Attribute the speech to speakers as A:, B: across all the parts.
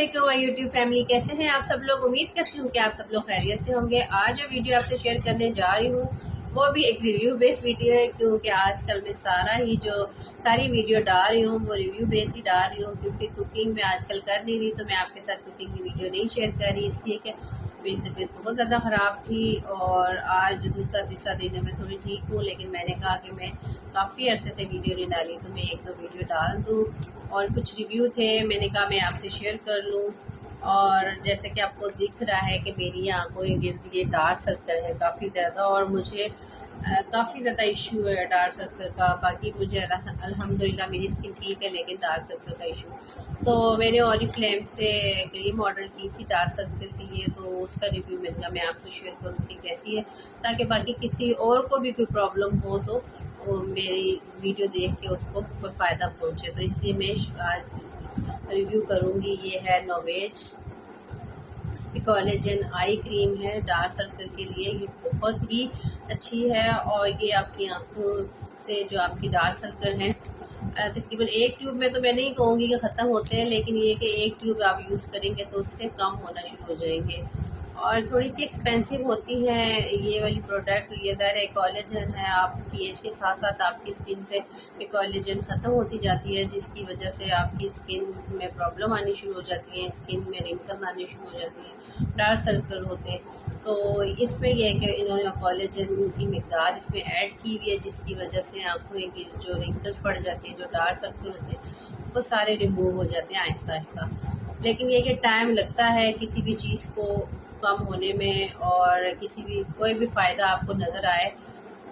A: अस्सलामुअलैकुम my YouTube family, कैसे हैं आप सब लोग। उम्मीद करती हूँ कि आप सब लोग खैरियत से होंगे। आज जो वीडियो आपसे शेयर करने जा रही हूँ वो भी एक रिव्यू बेस्ड वीडियो है, क्योंकि आजकल मैं सारी वीडियो डाल रही हूँ वो रिव्यू बेस्ड ही डाल रही हूँ, क्योंकि कुकिंग में आजकल कर नहीं रही, तो मैं आपके साथ कुकिंग की वीडियो नहीं शेयर कर रही, इसलिए कि मेरी तबीयत बहुत ज़्यादा ख़राब थी और आज दूसरा तीसरा दिन है, मैं थोड़ी ठीक हूँ। लेकिन मैंने कहा कि मैं काफ़ी अरसे से वीडियो नहीं डाली, तो मैं एक दो वीडियो डाल दूँ। और कुछ रिव्यू थे, मैंने कहा मैं आपसे शेयर कर लूँ। और जैसे कि आपको दिख रहा है कि मेरी आंखों के गिर्द ये डार्क सर्कल है काफ़ी ज़्यादा, और मुझे काफ़ी ज़्यादा इशू है डार्क सर्कल का। बाकी मुझे अल्हम्दुलिल्लाह मेरी स्किन ठीक है, लेकिन डार्क सर्कल का इशू, तो मैंने ऑरिफ्लेम से क्रीम ऑर्डर की थी डार्क सर्कल के लिए, तो उसका रिव्यू मैंने मैं आपसे शेयर करूँ कि कैसी है, ताकि बाकी किसी और को भी कोई प्रॉब्लम हो तो वो मेरी वीडियो देख के उसको कोई फ़ायदा पहुँचे। तो इसलिए मैं आज रिव्यू करूँगी। ये है नोवेज कोलेजन आई क्रीम है डार्क सर्कल के लिए, ये बहुत ही अच्छी है। और ये आपकी आंखों से जो आपकी डार्क सर्कल हैं, तकरीबन एक ट्यूब में तो मैं नहीं कहूँगी कि ख़त्म होते हैं, लेकिन ये कि एक ट्यूब आप यूज़ करेंगे तो उससे कम होना शुरू हो जाएंगे। और थोड़ी सी एक्सपेंसिव होती है ये वाली प्रोडक्ट। ये ज़ाहिर कोलेजन है, आपकी एज के साथ साथ आपकी स्किन से कोलेजन ख़त्म होती जाती है, जिसकी वजह से आपकी स्किन में प्रॉब्लम आनी शुरू हो जाती है, स्किन में रिंकल्स आनी शुरू हो जाती हैं, डार्क सर्कल होते हैं। तो इसमें यह है कि इन्होंने कोलेजन की मिकदार इसमें ऐड की हुई है, जिसकी वजह से आँखों की जो रिंकल्स पड़ जाती हैं, जो डार्क सर्कल होते हैं, वो सारे रिमूव हो जाते हैं आहिस्ता आहिस्ता। लेकिन ये कि टाइम लगता है किसी भी चीज़ को कम होने में, और कोई भी फ़ायदा आपको नज़र आए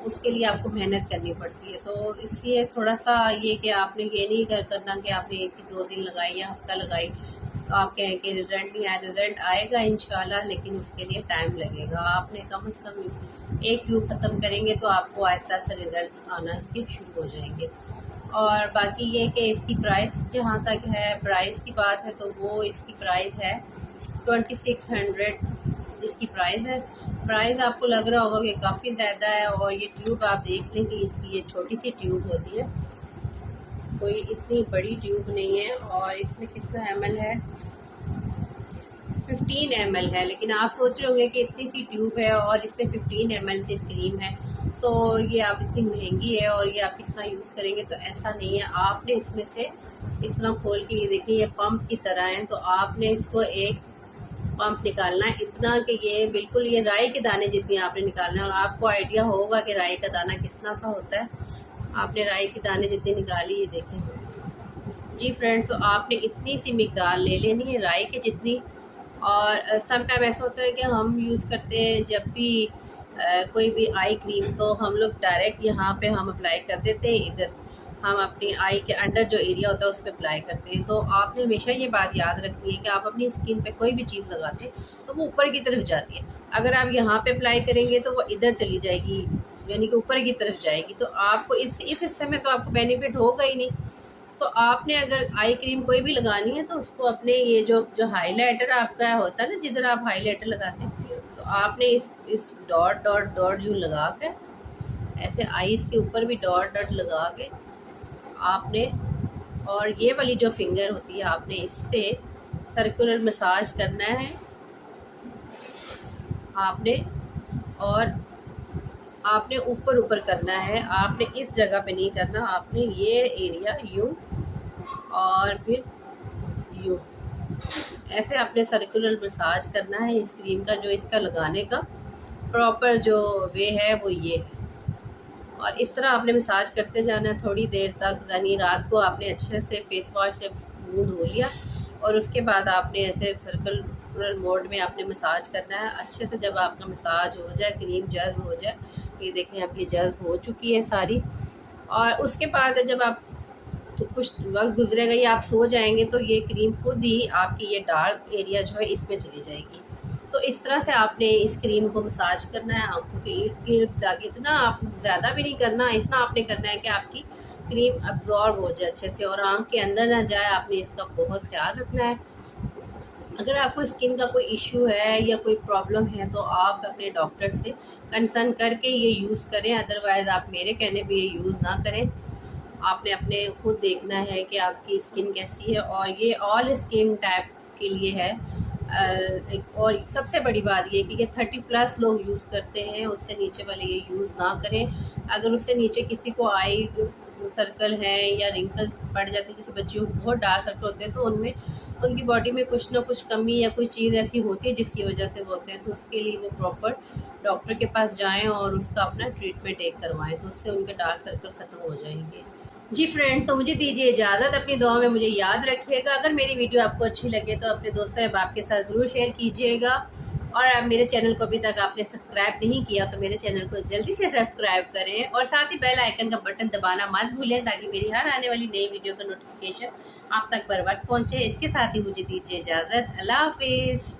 A: उसके लिए आपको मेहनत करनी पड़ती है। तो इसलिए थोड़ा सा ये कि आपने ये नहीं करना कि आपने एक ही 2 दिन लगाई या हफ्ता लगाई तो आप कहें कि रिज़ल्ट नहीं आया। रिज़ल्ट आएगा इंशाल्लाह, लेकिन उसके लिए टाइम लगेगा। आपने कम से कम एक ट्यूब ख़त्म करेंगे तो आपको आहिस्ता आहिस्ता रिज़ल्ट आना इसके शुरू हो जाएंगे। और बाकी ये कि इसकी प्राइस जहाँ तक है, प्राइस की बात है, तो वो इसकी प्राइस है 2600 इसकी प्राइस है। प्राइस आपको लग रहा होगा कि काफ़ी ज़्यादा है, और ये ट्यूब आप देख लें कि इसकी ये छोटी सी ट्यूब होती है, कोई इतनी बड़ी ट्यूब नहीं है। और इसमें कितना ml है, 15 ml है। लेकिन आप सोच रहे होंगे कि इतनी सी ट्यूब है और इसमें 15 ml से क्रीम है, तो ये आप इतनी महंगी है और ये आप किस तरह यूज़ करेंगे। तो ऐसा नहीं है, आपने इसमें से इस तरह खोल के, ये देखिए ये पंप की तरह है, तो आपने इसको एक पंप निकालना है इतना कि ये बिल्कुल ये राई के दाने जितनी आपने निकालना है। और आपको आइडिया होगा कि राई का दाना कितना सा होता है। आपने राई के दाने जितनी निकाली, ये देखें जी फ्रेंड्स, तो आपने इतनी सी मिकदार ले लेनी है राई के जितनी। और सम टाइम ऐसा होता है कि हम यूज़ करते हैं जब भी कोई भी आई क्रीम, तो हम लोग डायरेक्ट यहाँ पे हम अप्लाई कर देते हैं, इधर हम अपनी आई के अंडर जो एरिया होता है उस पर अप्लाई करते हैं। तो आपने हमेशा ये बात याद रखनी है कि आप अपनी स्किन पे कोई भी चीज़ लगाते हैं तो वो ऊपर की तरफ जाती है। अगर आप यहाँ पे अप्लाई करेंगे तो वो इधर चली जाएगी, यानी कि ऊपर की तरफ जाएगी। तो आपको इस हिस्से में तो आपको बेनिफिट होगा ही नहीं। तो आपने अगर आई क्रीम कोई भी लगानी है तो उसको अपने ये जो हाइलाइटर आपका होता है ना, जिधर आप हाइलाइटर लगाते हैं, तो आपने इस डॉट डॉट डॉट यूँ लगा के, ऐसे आईज के ऊपर भी डॉट डॉट लगा के आपने, और ये वाली जो फिंगर होती है आपने इससे सर्कुलर मसाज करना है आपने, और आपने ऊपर ऊपर करना है। आपने इस जगह पे नहीं करना, आपने ये एरिया यूँ और फिर यूँ ऐसे आपने सर्कुलर मसाज करना है इस क्रीम का। जो इसका लगाने का प्रॉपर जो वे है वो ये है, और इस तरह आपने मसाज करते जाना है थोड़ी देर तक। यानी रात को आपने अच्छे से फेस वॉश से मुँह धो लिया, और उसके बाद आपने ऐसे सर्कुलर मोड में आपने मसाज करना है अच्छे से। जब आपका मसाज हो जाए, क्रीम जल्ब हो जाए, ये देखें अब ये जल्ब हो चुकी है सारी। और उसके बाद जब आप तो कुछ वक्त गुजरेगा या आप सो जाएंगे, तो ये क्रीम खुद ही आपकी ये डार्क एरिया जो है इसमें चली जाएगी। तो इस तरह से आपने इस क्रीम को मसाज करना है आंखों के इर्द गिर्द जाके। इतना आप ज़्यादा भी नहीं करना, इतना आपने करना है कि आपकी क्रीम अब्जॉर्ब हो जाए अच्छे से और आँख के अंदर ना जाए। आपने इसका बहुत ख्याल रखना है। अगर आपको स्किन का कोई इशू है या कोई प्रॉब्लम है तो आप अपने डॉक्टर से कंसल्ट करके ये यूज़ करें, अदरवाइज़ आप मेरे कहने पे ये यूज़ ना करें। आपने अपने खुद देखना है कि आपकी स्किन कैसी है। और ये ऑल स्किन टाइप के लिए है। और सबसे बड़ी बात ये कि 30+ लोग यूज़ करते हैं, उससे नीचे वाले ये यूज़ ना करें। अगर उससे नीचे किसी को आई सर्कल है या रिंकल्स पड़ जाते हैं, जैसे बच्चियों को बहुत डार्क सर्कल होते हैं, तो उनमें उनकी बॉडी में कुछ ना कुछ कमी या कोई चीज़ ऐसी होती है जिसकी वजह से वो होते हैं, तो उसके लिए वो प्रॉपर डॉक्टर के पास जाएं और उसका अपना ट्रीटमेंट एक करवाएं, तो उससे उनके डार्क सर्कल ख़त्म हो जाएंगे। जी फ्रेंड्स, तो मुझे दीजिए इजाज़त, अपनी दुआ में मुझे याद रखिएगा। अगर मेरी वीडियो आपको अच्छी लगे तो अपने दोस्तों अहबाब के साथ ज़रूर शेयर कीजिएगा। और आप मेरे चैनल को अभी तक आपने सब्सक्राइब नहीं किया तो मेरे चैनल को जल्दी से सब्सक्राइब करें और साथ ही बेल आइकन का बटन दबाना मत भूलें, ताकि मेरी हर आने वाली नई वीडियो का नोटिफिकेशन आप तक बर वक्त पहुँचे। इसके साथ ही मुझे दीजिए इजाज़त। अल्लाह हाफिज़।